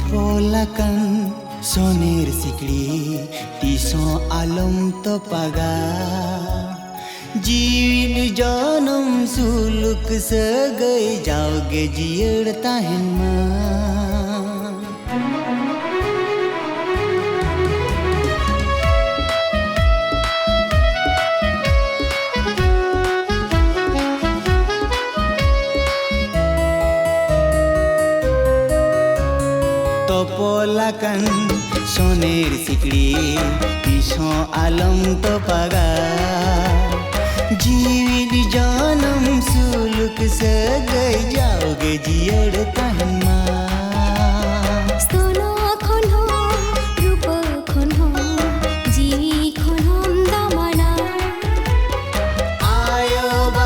Topolakan sonir sikli tiso alam to paga जीवन जानम सुलुक सगई जाओगे जियड़ता है माँ Topolakan soner sikli tiso alam to paga जीवन जानम सुलुक सगई जाओगे जियड़ता है माँ